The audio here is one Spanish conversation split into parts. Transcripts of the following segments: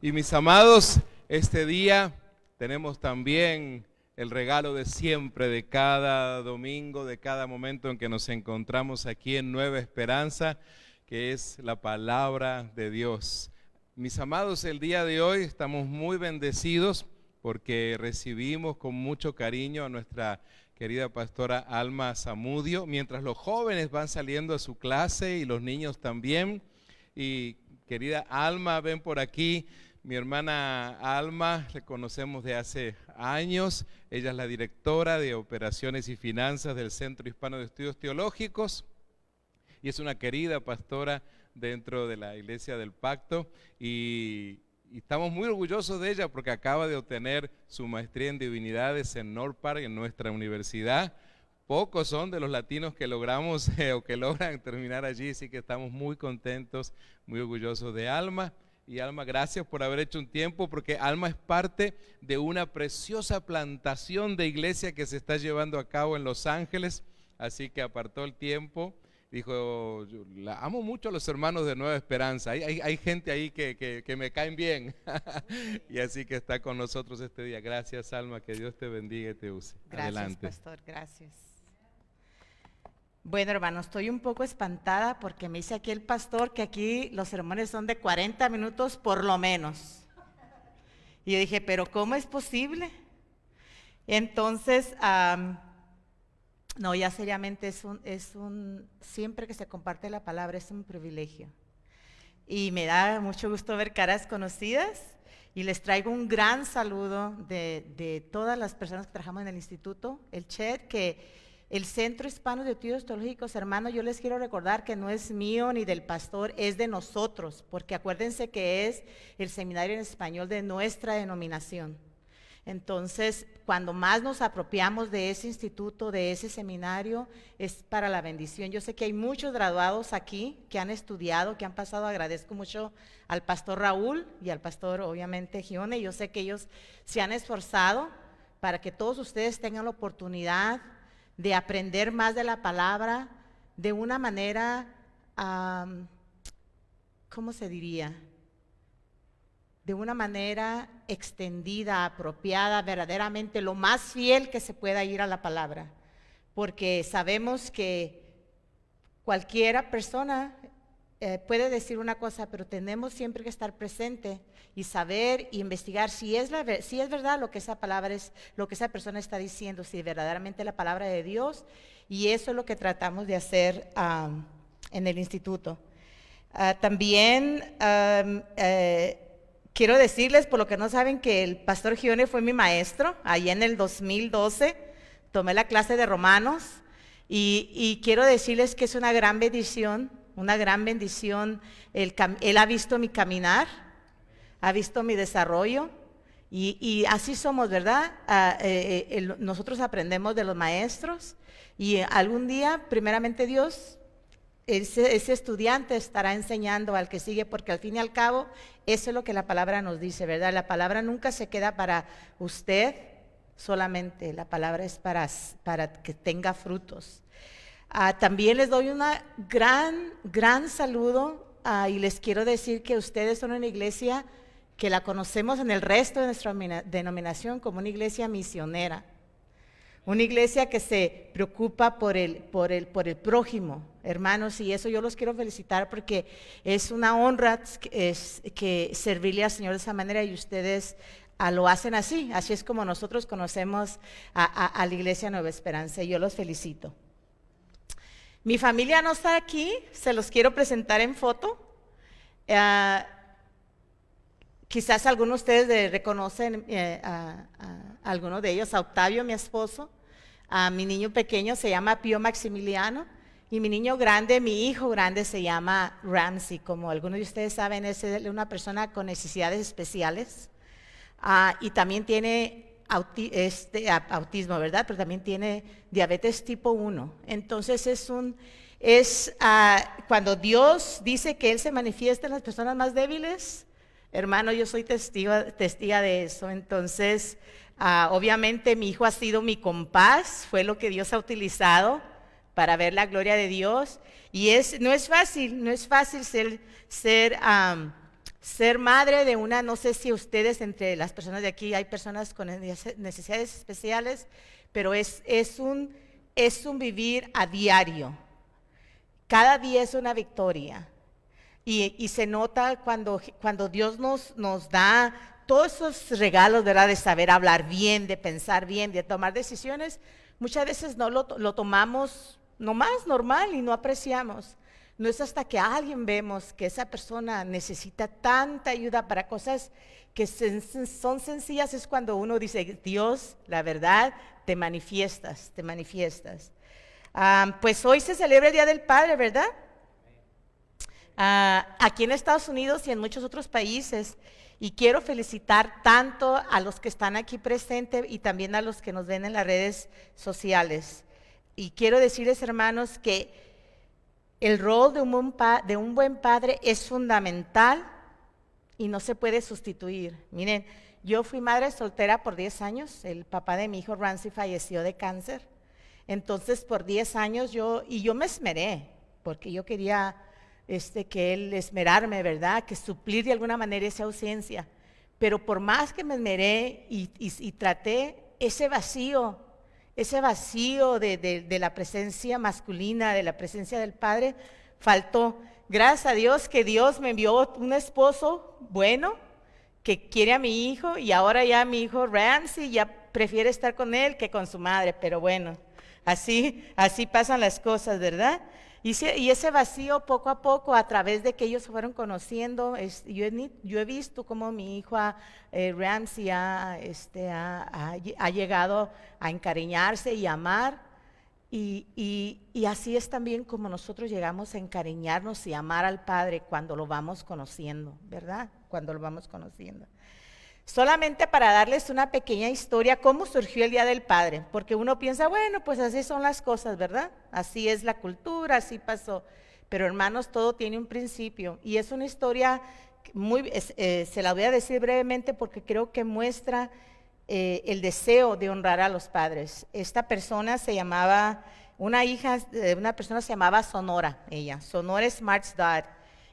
Y mis amados, este día tenemos también el regalo de siempre, de cada domingo, de cada momento en que nos encontramos aquí en Nueva Esperanza, que es la palabra de Dios. Mis amados, el día de hoy estamos muy bendecidos porque recibimos con mucho cariño a nuestra querida pastora Alma Zamudio, mientras los jóvenes van saliendo a su clase y los niños también. Y querida Alma, ven por aquí. Mi hermana Alma, la conocemos de hace años. Ella es la directora de Operaciones y Finanzas del Centro Hispano de Estudios Teológicos y es una querida pastora dentro de la Iglesia del Pacto y estamos muy orgullosos de ella porque acaba de obtener su maestría en Divinidades en Northpark, en nuestra universidad. Pocos son de los latinos que logramos o que logran terminar allí, así que estamos muy contentos, muy orgullosos de Alma. Y Alma, gracias por haber hecho un tiempo, porque Alma es parte de una preciosa plantación de iglesia que se está llevando a cabo en Los Ángeles, así que apartó el tiempo, dijo, yo amo mucho a los hermanos de Nueva Esperanza, hay gente ahí que me caen bien, y así que está con nosotros este día. Gracias, Alma, que Dios te bendiga y te use. Gracias, adelante. pastor, gracias. Bueno, hermano, estoy un poco espantada porque me dice aquí el pastor que aquí los sermones son de 40 minutos por lo menos. Y yo dije, ¿pero cómo es posible? Entonces, no, ya seriamente siempre que se comparte la palabra es un privilegio. Y me da mucho gusto ver caras conocidas y les traigo un gran saludo de todas las personas que trabajamos en el instituto, el CHET, el Centro Hispano de Estudios Teológicos, hermano, yo les quiero recordar que no es mío ni del pastor, es de nosotros, porque acuérdense que es el seminario en español de nuestra denominación. Entonces, cuando más nos apropiamos de ese instituto, de ese seminario, es para la bendición. Yo sé que hay muchos graduados aquí que han estudiado, que han pasado, agradezco mucho al pastor Raúl y al pastor, obviamente, Gione. Yo sé que ellos se han esforzado para que todos ustedes tengan la oportunidad de aprender más de la palabra de una manera, ¿cómo se diría? De una manera extendida, apropiada, verdaderamente lo más fiel que se pueda ir a la palabra. Porque sabemos que cualquiera persona puede decir una cosa, pero tenemos siempre que estar presente y saber y investigar si es verdad lo que esa palabra es, lo que esa persona está diciendo, si verdaderamente es la palabra de Dios, y eso es lo que tratamos de hacer en el instituto. También quiero decirles, por lo que no saben, que el pastor Gione fue mi maestro, allá en el 2012, tomé la clase de Romanos, y quiero decirles que es una gran bendición. Una gran bendición, él ha visto mi caminar, ha visto mi desarrollo y así somos, ¿verdad? Nosotros aprendemos de los maestros y algún día, primeramente Dios, ese estudiante estará enseñando al que sigue, porque al fin y al cabo, eso es lo que la palabra nos dice, ¿verdad? La palabra nunca se queda para usted solamente, la palabra es para que tenga frutos. También les doy un gran saludo y les quiero decir que ustedes son una iglesia que la conocemos en el resto de nuestra denominación como una iglesia misionera, una iglesia que se preocupa por el prójimo, hermanos, y eso yo los quiero felicitar porque es una honra que servirle al Señor de esa manera y ustedes lo hacen así es como nosotros conocemos a la iglesia Nueva Esperanza y yo los felicito. Mi familia no está aquí, se los quiero presentar en foto. Quizás algunos de ustedes reconocen a algunos de ellos, a Octavio, mi esposo, a mi niño pequeño se llama Pío Maximiliano, y mi niño grande, mi hijo grande se llama Ramsey. Como algunos de ustedes saben, es una persona con necesidades especiales y también tiene autismo, ¿verdad? Pero también tiene diabetes tipo 1. Entonces cuando Dios dice que Él se manifiesta en las personas más débiles, hermano, yo soy testiga de eso. Entonces, obviamente mi hijo ha sido mi compás, fue lo que Dios ha utilizado para ver la gloria de Dios. Y no es fácil ser Ser madre de una, no sé si ustedes, entre las personas de aquí, hay personas con necesidades especiales, pero es un vivir a diario. Cada día es una victoria. Y se nota cuando Dios nos da todos esos regalos, ¿verdad? De saber hablar bien, de pensar bien, de tomar decisiones. Muchas veces no lo tomamos nomás normal y no apreciamos. No es hasta que alguien vemos que esa persona necesita tanta ayuda para cosas que son sencillas, es cuando uno dice, Dios, la verdad, te manifiestas, te manifiestas. Pues hoy se celebra el Día del Padre, ¿verdad? Aquí en Estados Unidos y en muchos otros países. Y quiero felicitar tanto a los que están aquí presentes y también a los que nos ven en las redes sociales. Y quiero decirles, hermanos, que el rol de un buen padre es fundamental y no se puede sustituir. Miren, yo fui madre soltera por 10 años. El papá de mi hijo Ramsey falleció de cáncer. Entonces, por 10 años yo me esmeré, porque yo quería que él esmerarme, ¿verdad? Que suplir de alguna manera esa ausencia. Pero por más que me esmeré y traté, ese vacío de la presencia masculina, de la presencia del Padre, faltó. Gracias a Dios que Dios me envió un esposo bueno, que quiere a mi hijo, y ahora ya mi hijo Ramsey ya prefiere estar con él que con su madre, pero bueno, así pasan las cosas, ¿verdad? Y ese vacío poco a poco, a través de que ellos se fueron conociendo, yo he visto cómo mi hijo Ramsey ha llegado a encariñarse y amar, y así es también como nosotros llegamos a encariñarnos y amar al Padre cuando lo vamos conociendo, ¿verdad? Cuando lo vamos conociendo. Solamente para darles una pequeña historia, cómo surgió el Día del Padre, porque uno piensa, bueno, pues así son las cosas, ¿verdad? Así es la cultura, así pasó. Pero hermanos, todo tiene un principio, y es una historia se la voy a decir brevemente porque creo que muestra el deseo de honrar a los padres. Esta persona se llamaba, una persona se llamaba Sonora, Sonora Smarts Dodd.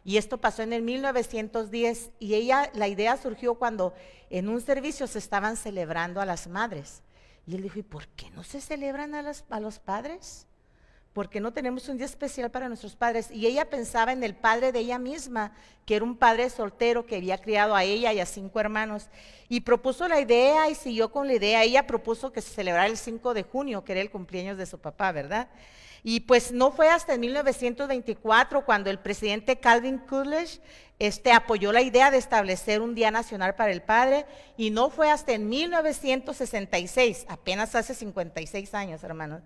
Y esto pasó en el 1910, y la idea surgió cuando en un servicio se estaban celebrando a las madres. Y él dijo, ¿y por qué no se celebran a los padres? ¿Por qué no tenemos un día especial para nuestros padres? Y ella pensaba en el padre de ella misma, que era un padre soltero que había criado a ella y a 5 hermanos. Y propuso la idea y siguió con la idea. Ella propuso que se celebrara el 5 de junio, que era el cumpleaños de su papá, ¿verdad? Y pues no fue hasta en 1924 cuando el presidente Calvin Coolidge apoyó la idea de establecer un Día Nacional para el Padre, y no fue hasta en 1966, apenas hace 56 años, hermanos,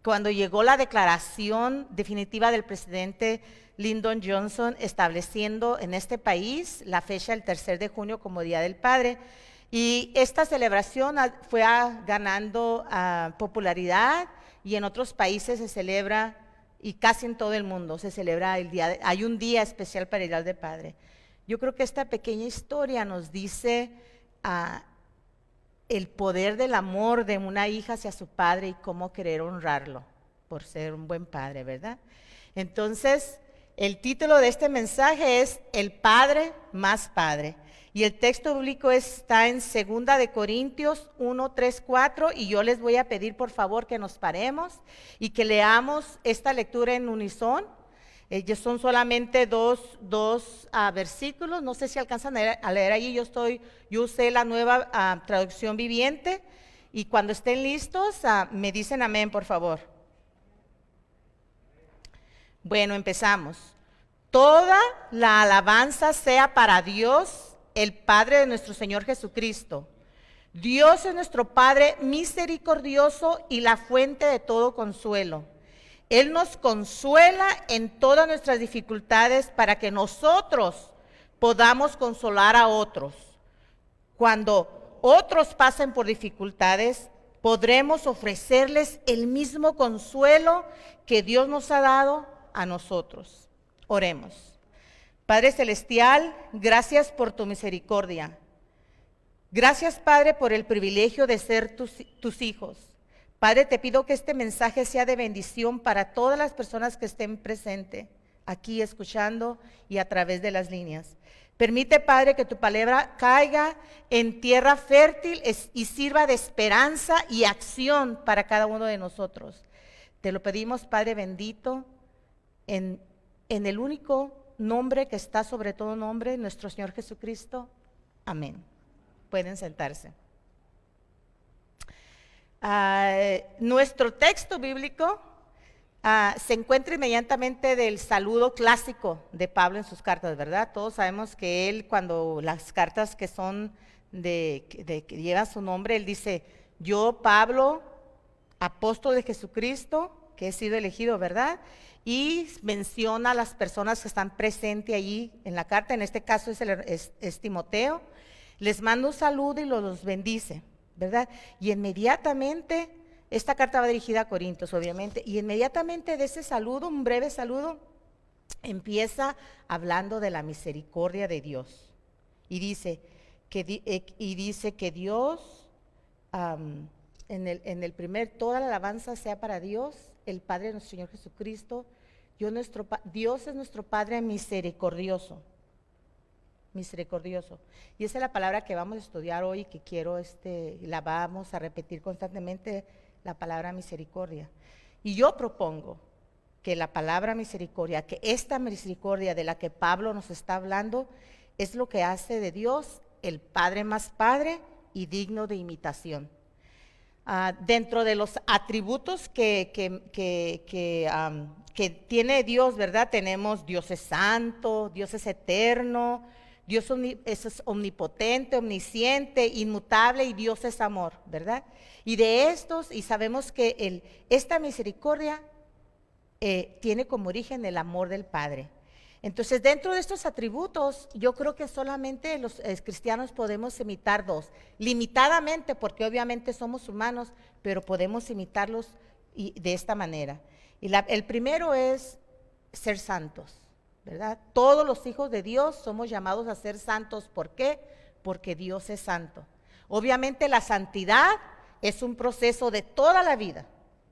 cuando llegó la declaración definitiva del presidente Lyndon Johnson estableciendo en este país la fecha del 3 de junio como Día del Padre. Y esta celebración fue ganando popularidad, y en otros países se celebra, y casi en todo el mundo se celebra hay un día especial para el Día del Padre. Yo creo que esta pequeña historia nos dice el poder del amor de una hija hacia su padre y cómo querer honrarlo por ser un buen padre, ¿verdad? Entonces, el título de este mensaje es El Padre más Padre. Y el texto bíblico está en 2 de Corintios 1, 3, 4, y yo les voy a pedir por favor que nos paremos y que leamos esta lectura en unison. Son solamente dos versículos, no sé si alcanzan a leer allí, yo usé la nueva traducción viviente, y cuando estén listos me dicen amén, por favor. Bueno, empezamos. Toda la alabanza sea para Dios, el Padre de nuestro Señor Jesucristo. Dios es nuestro Padre misericordioso y la fuente de todo consuelo. Él nos consuela en todas nuestras dificultades para que nosotros podamos consolar a otros. Cuando otros pasen por dificultades, podremos ofrecerles el mismo consuelo que Dios nos ha dado a nosotros. Oremos. Padre Celestial, gracias por tu misericordia. Gracias, Padre, por el privilegio de ser tus hijos. Padre, te pido que este mensaje sea de bendición para todas las personas que estén presentes aquí escuchando y a través de las líneas. Permite, Padre, que tu palabra caiga en tierra fértil y sirva de esperanza y acción para cada uno de nosotros. Te lo pedimos, Padre bendito, en el único nombre que está sobre todo nombre, nuestro Señor Jesucristo. Amén. Pueden sentarse. Nuestro texto bíblico se encuentra inmediatamente del saludo clásico de Pablo en sus cartas, ¿verdad? Todos sabemos que él, cuando las cartas que son que llevan su nombre, él dice: yo, Pablo, apóstol de Jesucristo, que he sido elegido, ¿verdad? Y menciona a las personas que están presentes allí en la carta. En este caso es Timoteo. Les manda un saludo y los bendice, ¿verdad? Y inmediatamente, esta carta va dirigida a Corintios, obviamente, y inmediatamente de ese saludo, un breve saludo, empieza hablando de la misericordia de Dios. Y dice que Dios, en el primer, toda la alabanza sea para Dios, el Padre de nuestro Señor Jesucristo. Dios es nuestro Padre misericordioso. Misericordioso. Y esa es la palabra que vamos a estudiar hoy, que quiero, la vamos a repetir constantemente, la palabra misericordia. Y yo propongo que la palabra misericordia, que esta misericordia de la que Pablo nos está hablando, es lo que hace de Dios el Padre más Padre y digno de imitación. Dentro de los atributos que tiene Dios, ¿verdad? Tenemos: Dios es santo, Dios es eterno, Dios es omnipotente, omnisciente, inmutable, y Dios es amor, ¿verdad? Y de estos, y sabemos que esta misericordia tiene como origen el amor del Padre. Entonces, dentro de estos atributos, yo creo que solamente los cristianos podemos imitar dos, limitadamente, porque obviamente somos humanos, pero podemos imitarlos de esta manera. Y el primero es ser santos, ¿verdad? Todos los hijos de Dios somos llamados a ser santos. ¿Por qué? Porque Dios es santo. Obviamente la santidad es un proceso de toda la vida.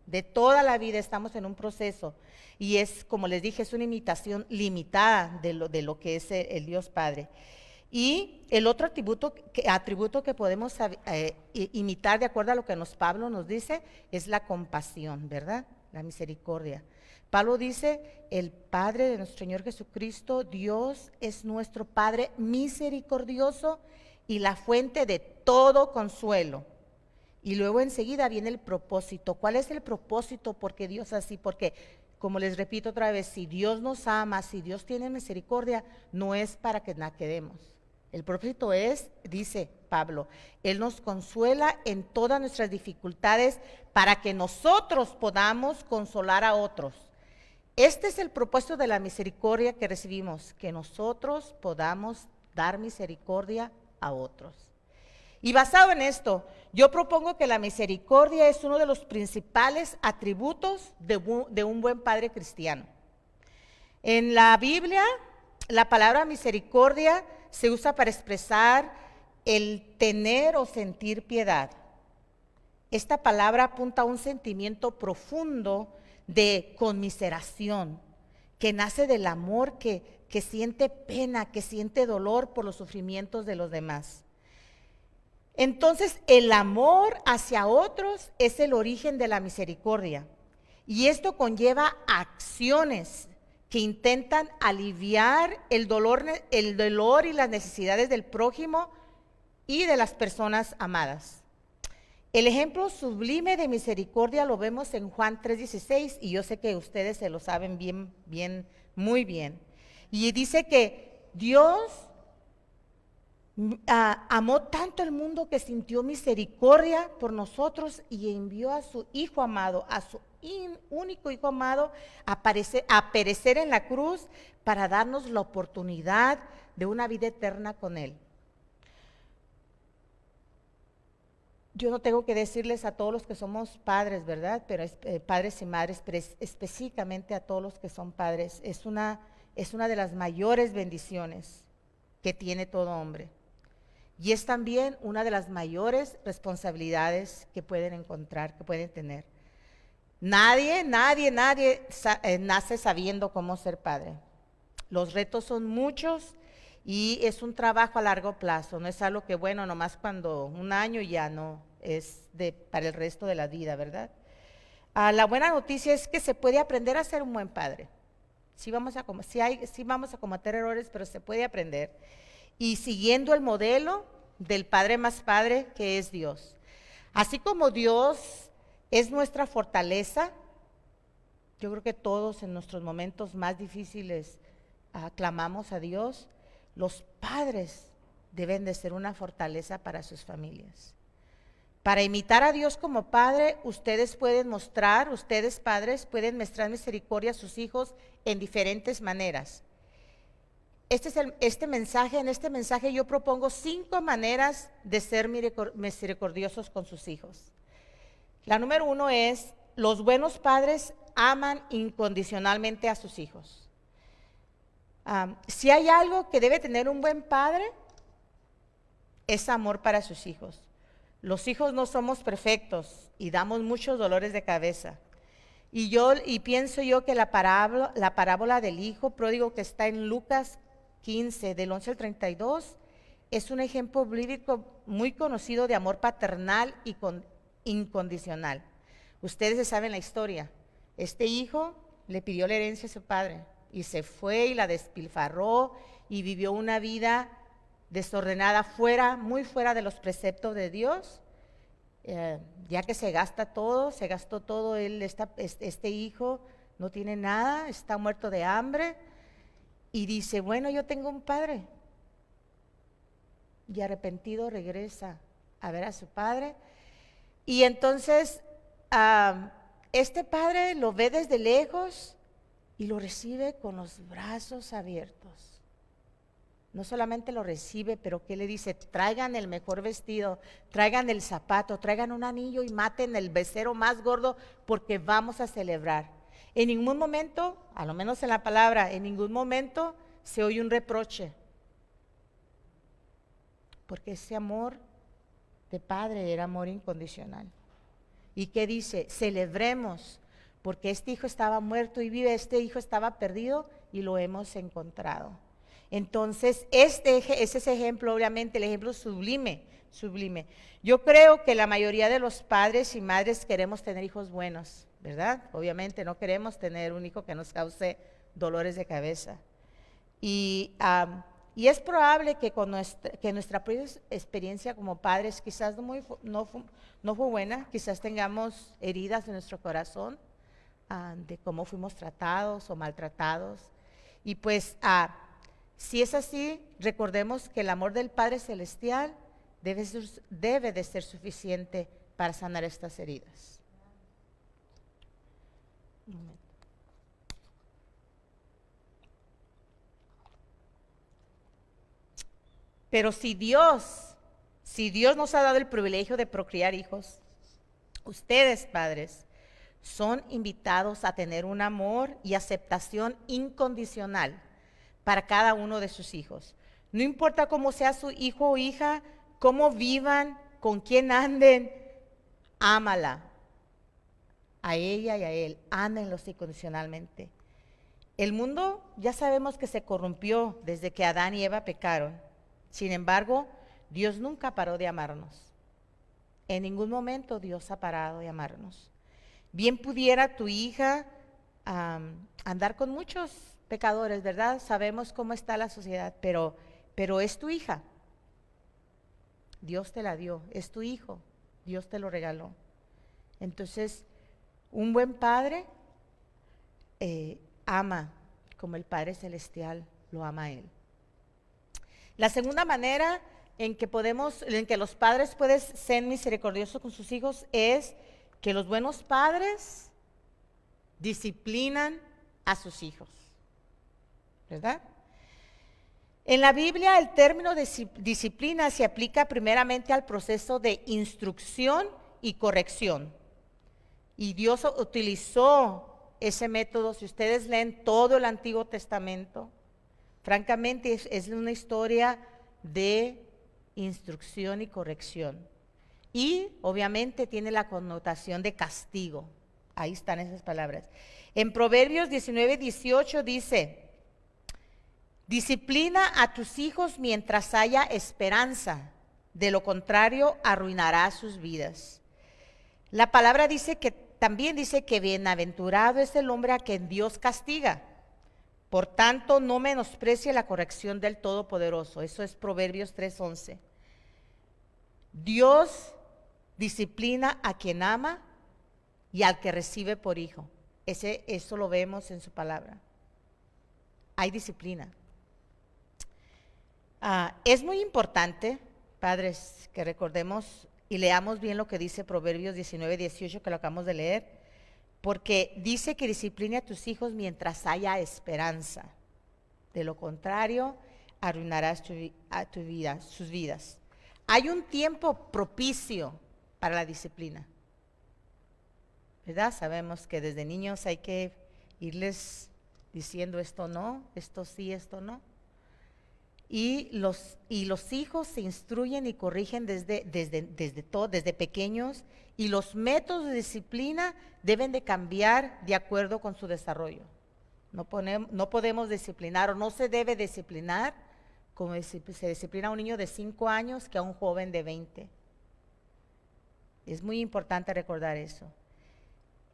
De toda la vida estamos en un proceso, y es, como les dije, es una imitación limitada de lo que es el Dios Padre. Y el otro atributo que podemos imitar, de acuerdo a lo que Pablo nos dice, es la compasión, ¿verdad? La misericordia. Pablo dice: el Padre de nuestro Señor Jesucristo, Dios es nuestro Padre misericordioso y la fuente de todo consuelo. Y luego enseguida viene el propósito. ¿Cuál es el propósito? Porque Dios es así, porque, como les repito otra vez, si Dios nos ama, si Dios tiene misericordia, no es para que nos quedemos. El propósito es, dice Pablo, Él nos consuela en todas nuestras dificultades para que nosotros podamos consolar a otros. Este es el propósito de la misericordia que recibimos, que nosotros podamos dar misericordia a otros. Y basado en esto, yo propongo que la misericordia es uno de los principales atributos de un buen padre cristiano. En la Biblia, la palabra misericordia se usa para expresar el tener o sentir piedad. Esta palabra apunta a un sentimiento profundo de conmiseración, que nace del amor que siente pena, que siente dolor por los sufrimientos de los demás. Entonces, el amor hacia otros es el origen de la misericordia, y esto conlleva acciones que intentan aliviar el dolor y las necesidades del prójimo y de las personas amadas. El ejemplo sublime de misericordia lo vemos en Juan 3:16, y yo sé que ustedes se lo saben bien, muy bien. Y dice que Dios amó tanto el mundo que sintió misericordia por nosotros y envió a su Hijo amado, a su único Hijo amado, a perecer en la cruz para darnos la oportunidad de una vida eterna con Él. Yo no tengo que decirles a todos los que somos padres, ¿verdad? Pero padres y madres, pero específicamente a todos los que son padres, es una de las mayores bendiciones que tiene todo hombre. Y es también una de las mayores responsabilidades que pueden encontrar, que pueden tener. Nadie nace sabiendo cómo ser padre. Los retos son muchos Y es un trabajo a largo plazo, no es algo que, bueno, nomás cuando un año ya no, es para el resto de la vida, ¿verdad? La buena noticia es que se puede aprender a ser un buen padre. Sí vamos a cometer errores, pero se puede aprender. Y siguiendo el modelo del Padre más Padre, que es Dios. Así como Dios es nuestra fortaleza, yo creo que todos en nuestros momentos más difíciles clamamos a Dios. Los padres deben de ser una fortaleza para sus familias. Para imitar a Dios como padre, ustedes padres pueden mostrar misericordia a sus hijos en diferentes maneras. En este mensaje yo propongo 5 maneras de ser misericordiosos con sus hijos. La número 1 es, los buenos padres aman incondicionalmente a sus hijos. Si hay algo que debe tener un buen padre, es amor para sus hijos. Los hijos no somos perfectos y damos muchos dolores de cabeza. Y pienso yo que la parábola del hijo pródigo que está en Lucas 15, del 11 al 32, es un ejemplo bíblico muy conocido de amor paternal y incondicional. Ustedes saben la historia. Este hijo le pidió la herencia a su padre y se fue y la despilfarró y vivió una vida desordenada, muy fuera de los preceptos de Dios, ya que se gastó todo, este hijo no tiene nada, está muerto de hambre, y dice, bueno, yo tengo un padre, y arrepentido regresa a ver a su padre, y entonces este padre lo ve desde lejos y lo recibe con los brazos abiertos. No solamente lo recibe, pero ¿qué le dice? Traigan el mejor vestido, traigan el zapato, traigan un anillo y maten el becerro más gordo porque vamos a celebrar. En ningún momento, a lo menos en la palabra, en ningún momento se oye un reproche. Porque ese amor de padre era amor incondicional. ¿Y qué dice? Celebremos, porque este hijo estaba muerto y vive, este hijo estaba perdido y lo hemos encontrado. Entonces, ese es ejemplo, obviamente, el ejemplo sublime. Yo creo que la mayoría de los padres y madres queremos tener hijos buenos, ¿verdad? Obviamente no queremos tener un hijo que nos cause dolores de cabeza. Y es probable que nuestra propia experiencia como padres quizás no fue buena, quizás tengamos heridas en nuestro corazón de cómo fuimos tratados o maltratados. Y pues si es así, recordemos que el amor del Padre Celestial debe de ser suficiente para sanar estas heridas. Un momento. Pero si Dios nos ha dado el privilegio de procrear hijos, ustedes, padres, son invitados a tener un amor y aceptación incondicional para cada uno de sus hijos. No importa cómo sea su hijo o hija, cómo vivan, con quién anden, ámala. A ella y a él, ámenlos incondicionalmente. El mundo ya sabemos que se corrompió desde que Adán y Eva pecaron. Sin embargo, Dios nunca paró de amarnos. En ningún momento Dios ha parado de amarnos. Bien pudiera tu hija andar con muchos pecadores, ¿verdad? Sabemos cómo está la sociedad, pero es tu hija. Dios te la dio, es tu hijo, Dios te lo regaló. Entonces, un buen padre ama como el Padre Celestial lo ama a él. La segunda manera en que los padres pueden ser misericordiosos con sus hijos es que los buenos padres disciplinan a sus hijos, ¿verdad? En la Biblia el término disciplina se aplica primeramente al proceso de instrucción y corrección. Y Dios utilizó ese método. Si ustedes leen todo el Antiguo Testamento, francamente es una historia de instrucción y corrección. Y obviamente tiene la connotación de castigo. Ahí están esas palabras. En Proverbios 19:18 dice, Disciplina a tus hijos mientras haya esperanza, de lo contrario arruinará sus vidas. La palabra dice que también dice que bienaventurado es el hombre a quien Dios castiga. Por tanto, no menosprecie la corrección del Todopoderoso. Eso es Proverbios 3:11. Dios disciplina a quien ama y al que recibe por hijo. Eso lo vemos en su palabra. Hay disciplina. Es muy importante, padres, que recordemos y leamos bien lo que dice Proverbios 19:18, que lo acabamos de leer, porque dice que discipline a tus hijos mientras haya esperanza. De lo contrario, arruinarás sus vidas. Hay un tiempo propicio para la disciplina, ¿verdad? Sabemos que desde niños hay que irles diciendo esto no, esto sí, esto no. Y los hijos se instruyen y corrigen desde pequeños, y los métodos de disciplina deben de cambiar de acuerdo con su desarrollo. No podemos disciplinar, o no se debe disciplinar como se disciplina a un niño de 5 años que a un joven de 20. Es muy importante recordar eso.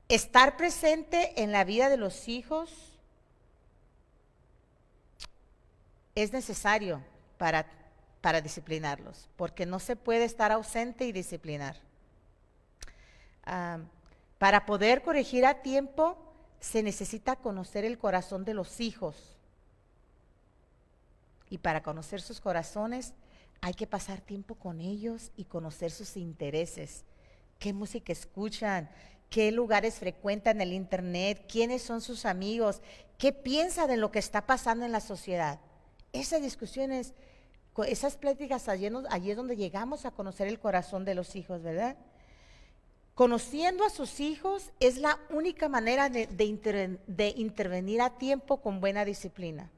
Estar presente en la vida de los hijos es necesario para disciplinarlos, porque no se puede estar ausente y disciplinar. Para poder corregir a tiempo, se necesita conocer el corazón de los hijos. Y para conocer sus corazones, hay que pasar tiempo con ellos y conocer sus intereses. ¿Qué música escuchan? ¿Qué lugares frecuentan en el internet? ¿Quiénes son sus amigos? ¿Qué piensan de lo que está pasando en la sociedad? Esas discusiones, esas pláticas, allí es donde llegamos a conocer el corazón de los hijos, ¿verdad? Conociendo a sus hijos es la única manera de intervenir a tiempo con buena disciplina.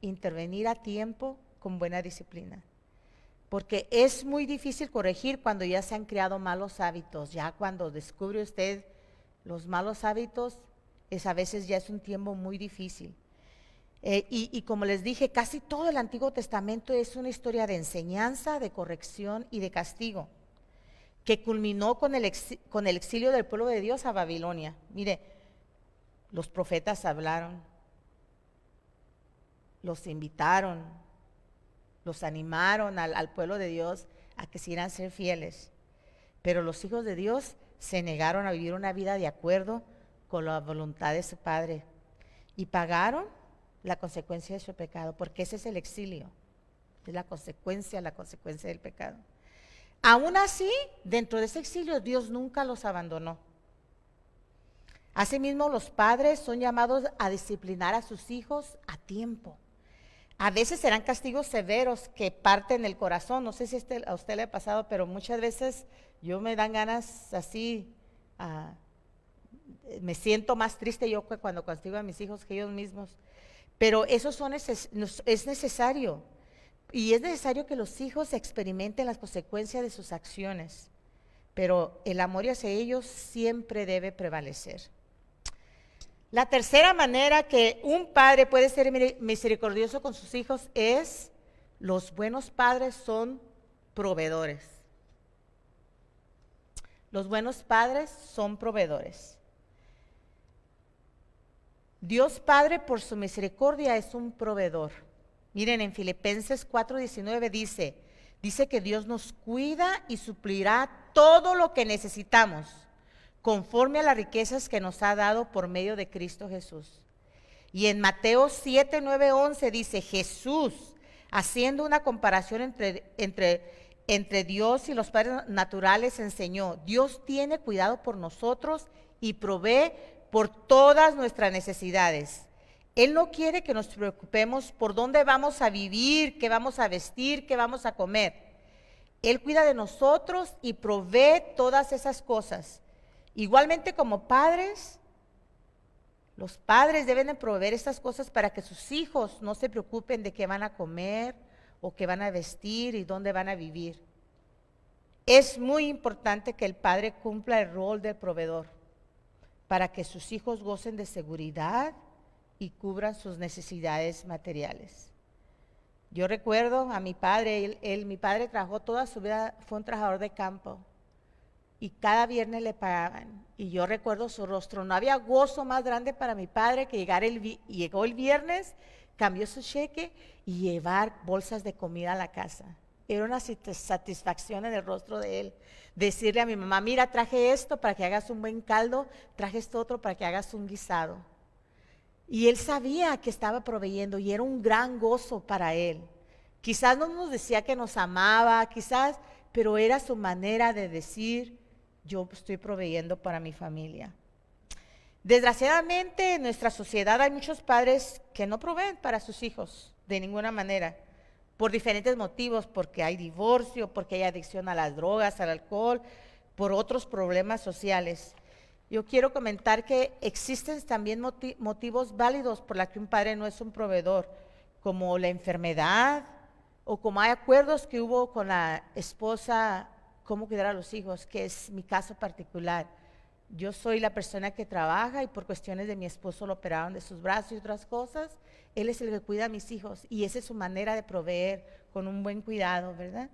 Intervenir a tiempo con buena disciplina. Porque es muy difícil corregir cuando ya se han creado malos hábitos. Ya cuando descubre usted los malos hábitos, a veces ya es un tiempo muy difícil. Y como les dije, casi todo el Antiguo Testamento es una historia de enseñanza, de corrección y de castigo, que culminó con el exilio del pueblo de Dios a Babilonia. Mire, los profetas hablaron, los invitaron, los animaron al pueblo de Dios a que quisieran ser fieles, pero los hijos de Dios se negaron a vivir una vida de acuerdo con la voluntad de su Padre y pagaron la consecuencia de su pecado, porque ese es el exilio, es la consecuencia del pecado. Aún así, dentro de ese exilio, Dios nunca los abandonó. Asimismo, los padres son llamados a disciplinar a sus hijos a tiempo. A veces serán castigos severos que parten el corazón. No sé si a usted le ha pasado, pero muchas veces yo me dan ganas así, me siento más triste yo cuando castigo a mis hijos que ellos mismos. Pero eso es necesario. Y es necesario que los hijos experimenten las consecuencias de sus acciones. Pero el amor hacia ellos siempre debe prevalecer. La tercera manera que un padre puede ser misericordioso con sus hijos es: los buenos padres son proveedores. Los buenos padres son proveedores. Dios Padre, por su misericordia, es un proveedor. Miren, en Filipenses 4:19 dice que Dios nos cuida y suplirá todo lo que necesitamos, conforme a las riquezas que nos ha dado por medio de Cristo Jesús. Y en Mateo 7:9-11 dice: Jesús, haciendo una comparación entre Dios y los padres naturales, enseñó: Dios tiene cuidado por nosotros y provee por todas nuestras necesidades. Él no quiere que nos preocupemos por dónde vamos a vivir, qué vamos a vestir, qué vamos a comer. Él cuida de nosotros y provee todas esas cosas. Igualmente, como padres, los padres deben de proveer estas cosas para que sus hijos no se preocupen de qué van a comer o qué van a vestir y dónde van a vivir. Es muy importante que el padre cumpla el rol del proveedor para que sus hijos gocen de seguridad y cubran sus necesidades materiales. Yo recuerdo a mi padre, mi padre trabajó toda su vida, fue un trabajador de campo y cada viernes le pagaban. Y yo recuerdo su rostro, no había gozo más grande para mi padre que llegó el viernes, cambió su cheque y llevar bolsas de comida a la casa. Era una satisfacción en el rostro de él. Decirle a mi mamá, mira, traje esto para que hagas un buen caldo, traje esto otro para que hagas un guisado. Y él sabía que estaba proveyendo y era un gran gozo para él. Quizás no nos decía que nos amaba, quizás, pero era su manera de decir, yo estoy proveyendo para mi familia. Desgraciadamente en nuestra sociedad hay muchos padres que no proveen para sus hijos de ninguna manera, por diferentes motivos, porque hay divorcio, porque hay adicción a las drogas, al alcohol, por otros problemas sociales. Yo quiero comentar que existen también motivos válidos por los que un padre no es un proveedor, como la enfermedad o como hay acuerdos que hubo con la esposa, cómo cuidar a los hijos, que es mi caso particular. Yo soy la persona que trabaja y por cuestiones de mi esposo lo operaron de sus brazos y otras cosas. Él es el que cuida a mis hijos y esa es su manera de proveer con un buen cuidado, ¿verdad?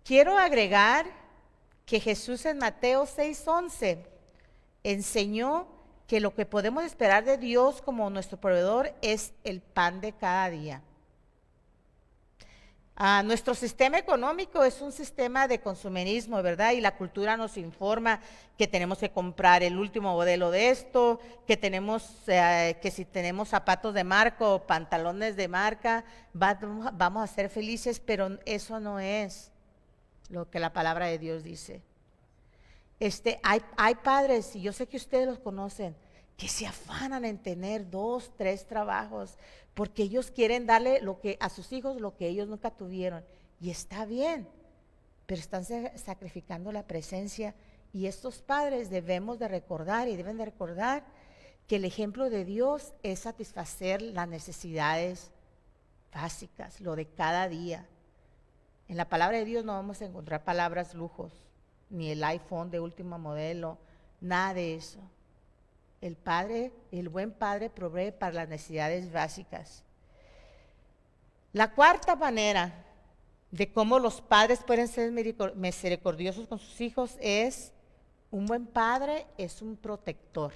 Quiero agregar que Jesús en Mateo 6:11 enseñó que lo que podemos esperar de Dios como nuestro proveedor es el pan de cada día. Nuestro sistema económico es un sistema de consumerismo, ¿verdad? Y la cultura nos informa que tenemos que comprar el último modelo de esto, que si tenemos zapatos de marca o pantalones de marca, vamos a ser felices, pero eso no es lo que la palabra de Dios dice. Hay padres, y yo sé que ustedes los conocen, que se afanan en tener 2, 3 trabajos, porque ellos quieren darle a sus hijos lo que ellos nunca tuvieron. Y está bien, pero están sacrificando la presencia. Y estos padres deben de recordar que el ejemplo de Dios es satisfacer las necesidades básicas, lo de cada día. En la palabra de Dios no vamos a encontrar palabras lujos, ni el iPhone de último modelo, nada de eso. El buen padre provee para las necesidades básicas. La cuarta manera de cómo los padres pueden ser misericordiosos con sus hijos es, un buen padre es un protector.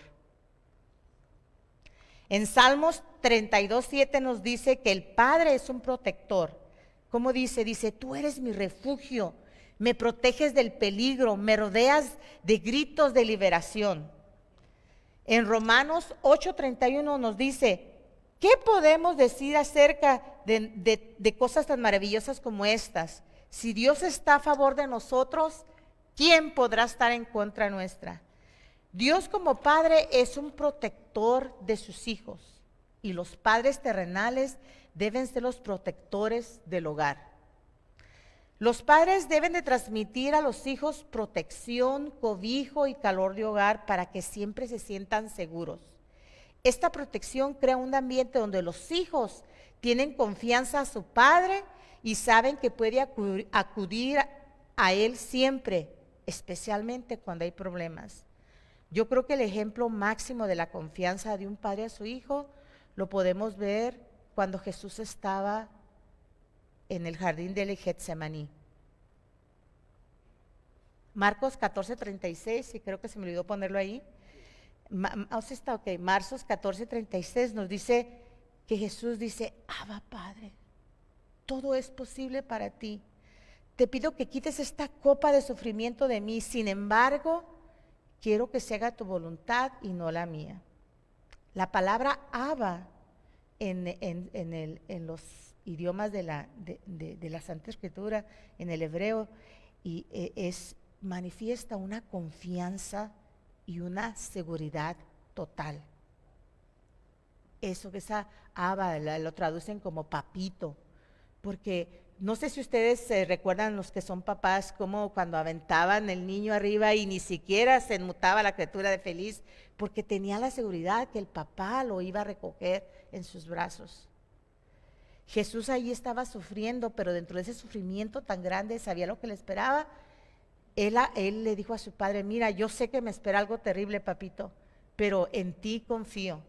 En Salmos 32:7 nos dice que el padre es un protector. ¿Cómo dice? Dice, tú eres mi refugio, me proteges del peligro, me rodeas de gritos de liberación. En Romanos 8:31 nos dice, ¿qué podemos decir acerca de cosas tan maravillosas como estas? Si Dios está a favor de nosotros, ¿quién podrá estar en contra nuestra? Dios como Padre es un protector de sus hijos y los padres terrenales deben ser los protectores del hogar. Los padres deben de transmitir a los hijos protección, cobijo y calor de hogar para que siempre se sientan seguros. Esta protección crea un ambiente donde los hijos tienen confianza a su padre y saben que puede acudir a él siempre, especialmente cuando hay problemas. Yo creo que el ejemplo máximo de la confianza de un padre a su hijo lo podemos ver cuando Jesús estaba en el jardín del Getsemaní. Marcos 14:36, y creo que se me olvidó ponerlo ahí. Marcos 14:36 nos dice que Jesús dice, Abba Padre, todo es posible para ti. Te pido que quites esta copa de sufrimiento de mí, sin embargo, quiero que se haga tu voluntad y no la mía. La palabra Abba en los idiomas de la Santa Escritura, en el hebreo, manifiesta una confianza y una seguridad total. Eso que esa Abba lo traducen como papito, porque no sé si ustedes recuerdan, los que son papás, como cuando aventaban el niño arriba y ni siquiera se enmutaba la criatura de feliz, porque tenía la seguridad que el papá lo iba a recoger en sus brazos. Jesús ahí estaba sufriendo, pero dentro de ese sufrimiento tan grande sabía lo que le esperaba. Él le dijo a su padre, mira, yo sé que me espera algo terrible, papito, pero en ti confío.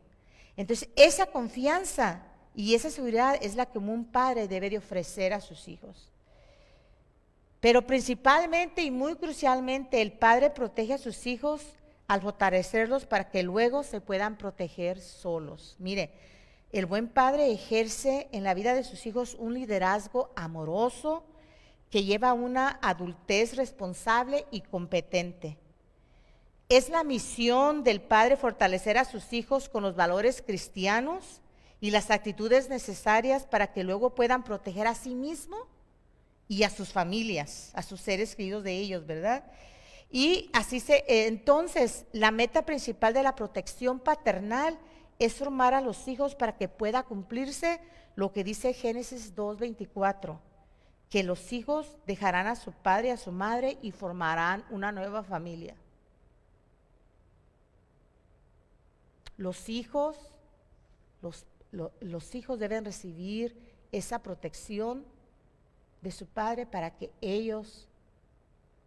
Entonces, esa confianza y esa seguridad es la que un padre debe de ofrecer a sus hijos. Pero principalmente y muy crucialmente, el padre protege a sus hijos al fortalecerlos para que luego se puedan proteger solos. Mire, el buen padre ejerce en la vida de sus hijos un liderazgo amoroso que lleva a una adultez responsable y competente. Es la misión del padre fortalecer a sus hijos con los valores cristianos y las actitudes necesarias para que luego puedan proteger a sí mismo y a sus familias, a sus seres queridos de ellos, ¿verdad? Y así entonces, la meta principal de la protección paternal es formar a los hijos para que pueda cumplirse lo que dice Génesis 2:24, que los hijos dejarán a su padre y a su madre y formarán una nueva familia. Los hijos deben recibir esa protección de su padre para que ellos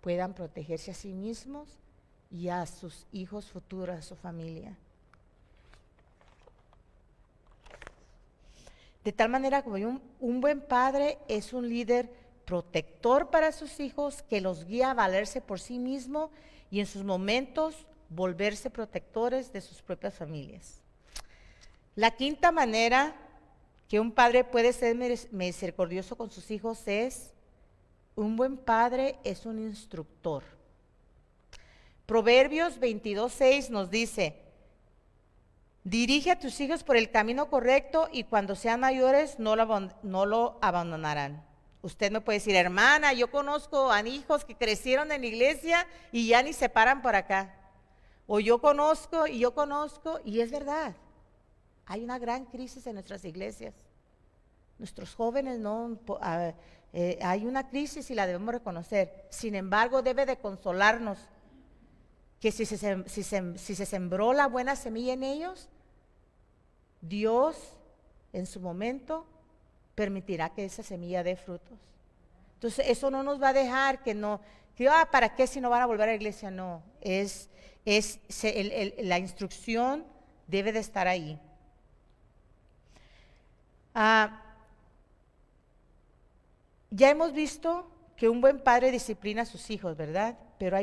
puedan protegerse a sí mismos y a sus hijos futuros, a su familia. De tal manera como un buen padre es un líder protector para sus hijos que los guía a valerse por sí mismo y en sus momentos volverse protectores de sus propias familias. La quinta manera que un padre puede ser misericordioso con sus hijos es: un buen padre es un instructor. Proverbios 22:6 nos dice: dirige a tus hijos por el camino correcto y cuando sean mayores no lo abandonarán. Usted me puede decir: hermana, yo conozco a hijos que crecieron en la iglesia y ya ni se paran por acá. O yo conozco, y es verdad. Hay una gran crisis en nuestras iglesias. Nuestros jóvenes hay una crisis y la debemos reconocer. Sin embargo, debe de consolarnos que si se sembró la buena semilla en ellos, Dios en su momento permitirá que esa semilla dé frutos. Entonces, eso no nos va a dejar ¿para qué si no van a volver a la iglesia? No, la instrucción debe de estar ahí. Ya hemos visto que un buen padre disciplina a sus hijos, ¿verdad? Pero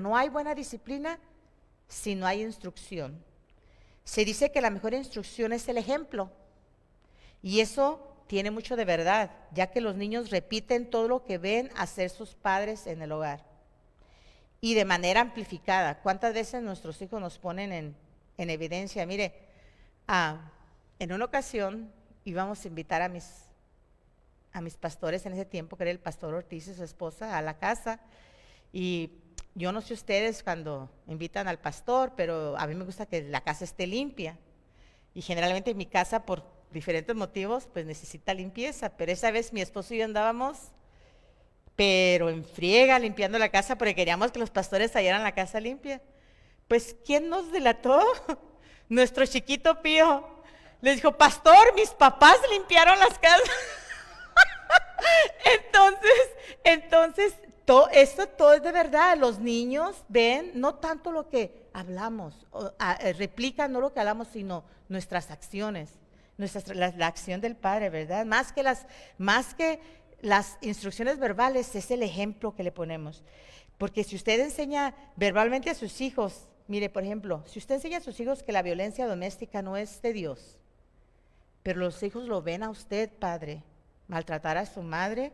no hay buena disciplina si no hay instrucción. Se dice que la mejor instrucción es el ejemplo. Y eso tiene mucho de verdad, ya que los niños repiten todo lo que ven hacer sus padres en el hogar. Y de manera amplificada. ¿Cuántas veces nuestros hijos nos ponen en evidencia? Mire, en una ocasión íbamos a invitar a mis pastores en ese tiempo, que era el pastor Ortiz y su esposa, a la casa. Y yo no sé ustedes cuando invitan al pastor, pero a mí me gusta que la casa esté limpia. Y generalmente mi casa, por diferentes motivos, pues necesita limpieza. Pero esa vez mi esposo y yo andábamos, pero en friega, limpiando la casa, porque queríamos que los pastores hallaran la casa limpia. Pues, ¿quién nos delató? Nuestro chiquito Pío. Les dijo: pastor, mis papás limpiaron las casas. Entonces, todo es de verdad. Los niños ven no tanto lo que hablamos, replican no lo que hablamos, sino nuestras acciones, la acción del Padre, ¿verdad? Más que las instrucciones verbales, es el ejemplo que le ponemos. Porque si usted enseña verbalmente a sus hijos, mire, por ejemplo, si usted enseña a sus hijos que la violencia doméstica no es de Dios, pero los hijos lo ven a usted, padre, maltratar a su madre,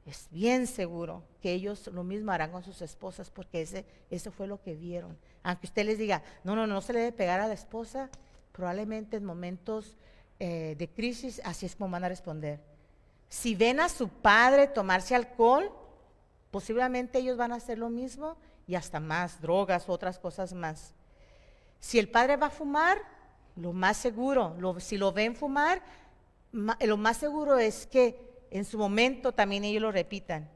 es bien seguro que ellos lo mismo harán con sus esposas, porque eso fue lo que vieron. Aunque usted les diga: no se le debe pegar a la esposa, probablemente en momentos de crisis así es como van a responder. Si ven a su padre tomarse alcohol, posiblemente ellos van a hacer lo mismo y hasta más, drogas, otras cosas más. Si el padre va a fumar, lo más seguro, si lo ven fumar, lo más seguro es que en su momento también ellos lo repitan.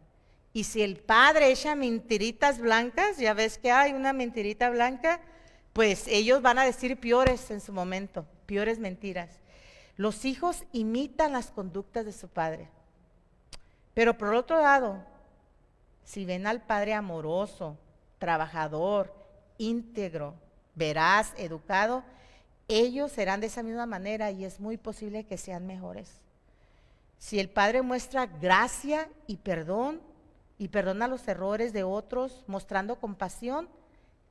Y si el padre echa mentiritas blancas, ya ves que hay una mentirita blanca, pues ellos van a decir peores en su momento, peores mentiras. Los hijos imitan las conductas de su padre. Pero por otro lado, si ven al padre amoroso, trabajador, íntegro, veraz, educado, ellos serán de esa misma manera y es muy posible que sean mejores. Si el padre muestra gracia y perdona los errores de otros, mostrando compasión,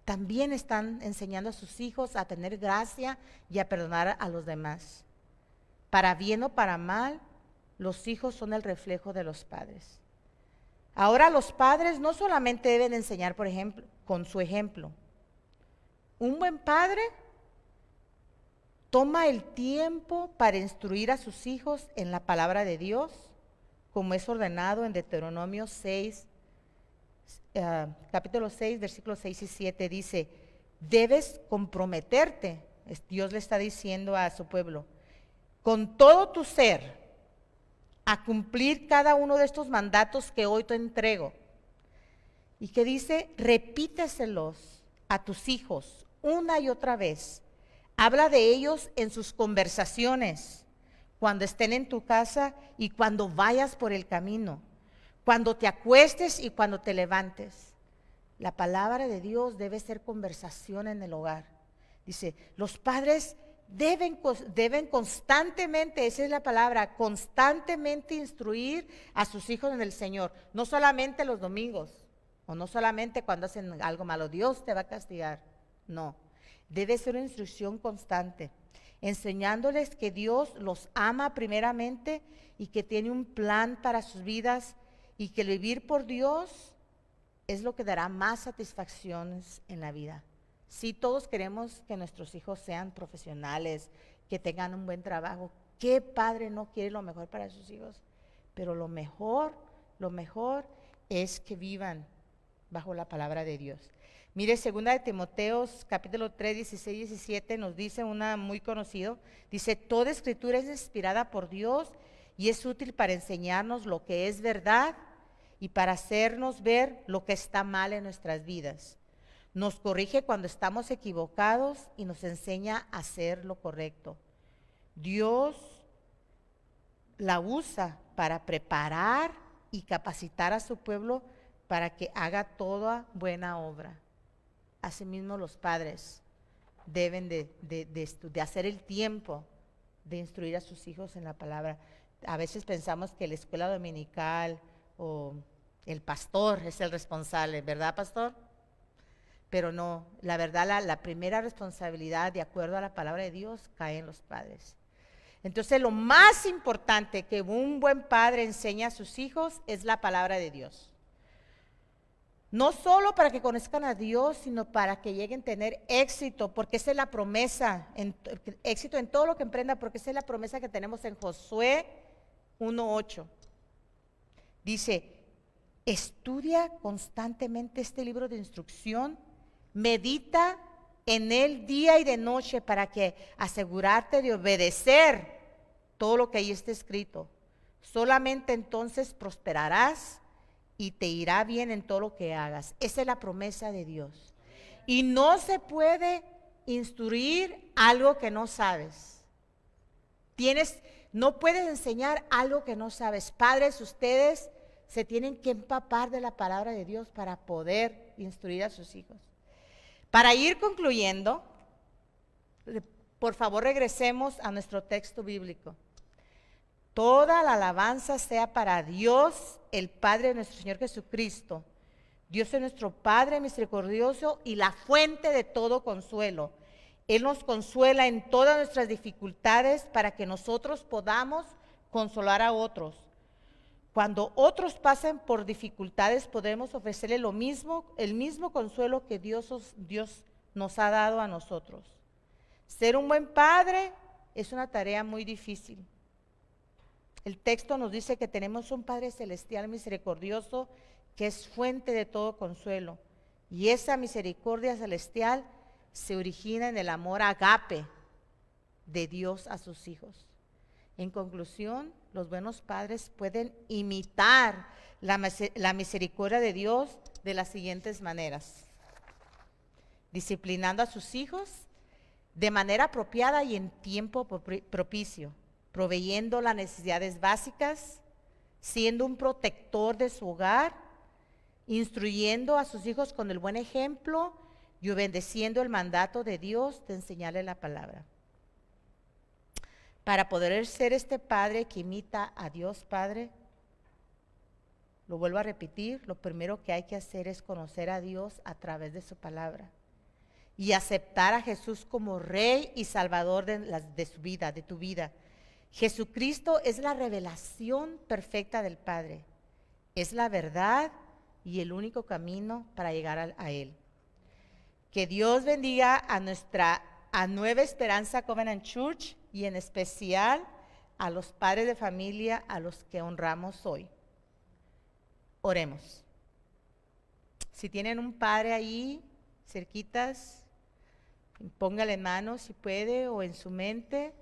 también están enseñando a sus hijos a tener gracia y a perdonar a los demás. Para bien o para mal, los hijos son el reflejo de los padres. Ahora los padres no solamente deben enseñar, por ejemplo, con su ejemplo. Un buen padre toma el tiempo para instruir a sus hijos en la palabra de Dios, como es ordenado en Deuteronomio 6, capítulo 6, versículos 6 y 7, dice, debes comprometerte, Dios le está diciendo a su pueblo, con todo tu ser, a cumplir cada uno de estos mandatos que hoy te entrego. Y que dice, repíteselos a tus hijos una y otra vez. Habla de ellos en sus conversaciones, cuando estén en tu casa y cuando vayas por el camino, cuando te acuestes y cuando te levantes. La palabra de Dios debe ser conversación en el hogar. Dice, los padres deben constantemente, esa es la palabra, constantemente instruir a sus hijos en el Señor, no solamente los domingos, o no solamente cuando hacen algo malo, Dios te va a castigar, no, debe ser una instrucción constante, enseñándoles que Dios los ama primeramente y que tiene un plan para sus vidas y que el vivir por Dios es lo que dará más satisfacciones en la vida. Sí, todos queremos que nuestros hijos sean profesionales, que tengan un buen trabajo. ¿Qué padre no quiere lo mejor para sus hijos? Pero lo mejor es que vivan bajo la palabra de Dios. Mire, 2 de Timoteo, capítulo 3, 16 y 17, nos dice una muy conocido, dice, toda escritura es inspirada por Dios y es útil para enseñarnos lo que es verdad y para hacernos ver lo que está mal en nuestras vidas. Nos corrige cuando estamos equivocados y nos enseña a hacer lo correcto. Dios la usa para preparar y capacitar a su pueblo para que haga toda buena obra. Asimismo, los padres deben de hacer el tiempo de instruir a sus hijos en la palabra. A veces pensamos que la escuela dominical o el pastor es el responsable, ¿verdad, pastor? Pero no, la verdad, la primera responsabilidad, de acuerdo a la palabra de Dios, cae en los padres. Entonces, lo más importante que un buen padre enseña a sus hijos es la palabra de Dios. No solo para que conozcan a Dios, sino para que lleguen a tener éxito, porque esa es la promesa, éxito en todo lo que emprenda, porque esa es la promesa que tenemos en Josué 1:8. Dice, estudia constantemente este libro de instrucción, medita en él día y de noche para que asegurarte de obedecer todo lo que ahí está escrito. Solamente entonces prosperarás y te irá bien en todo lo que hagas. Esa es la promesa de Dios. Y no se puede instruir algo que no sabes. No puedes enseñar algo que no sabes. Padres, ustedes se tienen que empapar de la palabra de Dios para poder instruir a sus hijos. Para ir concluyendo, por favor regresemos a nuestro texto bíblico. Toda la alabanza sea para Dios, el Padre de nuestro Señor Jesucristo. Dios es nuestro Padre misericordioso y la fuente de todo consuelo. Él nos consuela en todas nuestras dificultades para que nosotros podamos consolar a otros. Cuando otros pasen por dificultades, podemos ofrecerle el mismo consuelo que Dios nos ha dado a nosotros. Ser un buen padre es una tarea muy difícil. El texto nos dice que tenemos un Padre celestial misericordioso que es fuente de todo consuelo. Y esa misericordia celestial se origina en el amor agape de Dios a sus hijos. En conclusión, los buenos padres pueden imitar la misericordia de Dios de las siguientes maneras: disciplinando a sus hijos de manera apropiada y en tiempo propicio, proveyendo las necesidades básicas, siendo un protector de su hogar, instruyendo a sus hijos con el buen ejemplo y obedeciendo el mandato de Dios de enseñarle la palabra. Para poder ser este padre que imita a Dios Padre, lo vuelvo a repetir, lo primero que hay que hacer es conocer a Dios a través de su palabra y aceptar a Jesús como Rey y Salvador de su vida, de tu vida. Jesucristo es la revelación perfecta del Padre, es la verdad y el único camino para llegar a Él. Que Dios bendiga a Nueva Esperanza Covenant Church y en especial a los padres de familia a los que honramos hoy. Oremos. Si tienen un padre ahí, cerquitas, póngale en mano si puede o en su mente.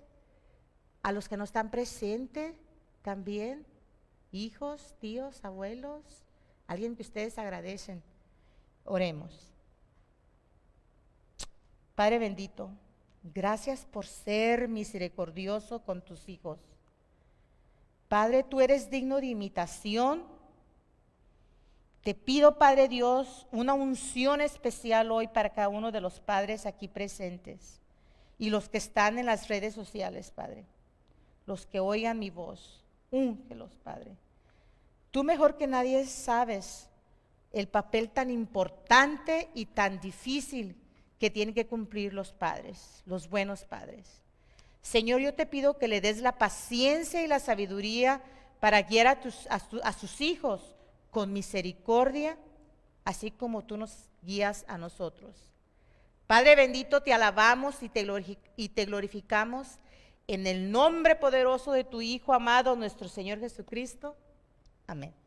A los que no están presentes también, hijos, tíos, abuelos, alguien que ustedes agradecen. Oremos. Padre bendito, gracias por ser misericordioso con tus hijos. Padre, tú eres digno de imitación. Te pido, Padre Dios, una unción especial hoy para cada uno de los padres aquí presentes y los que están en las redes sociales, Padre. Los que oigan mi voz, úngelos, Padre. Tú mejor que nadie sabes el papel tan importante y tan difícil que tienen que cumplir los padres, los buenos padres. Señor, yo te pido que le des la paciencia y la sabiduría para guiar a sus hijos con misericordia, así como tú nos guías a nosotros. Padre bendito, te alabamos y te glorificamos en el nombre poderoso de tu Hijo amado, nuestro Señor Jesucristo. Amén.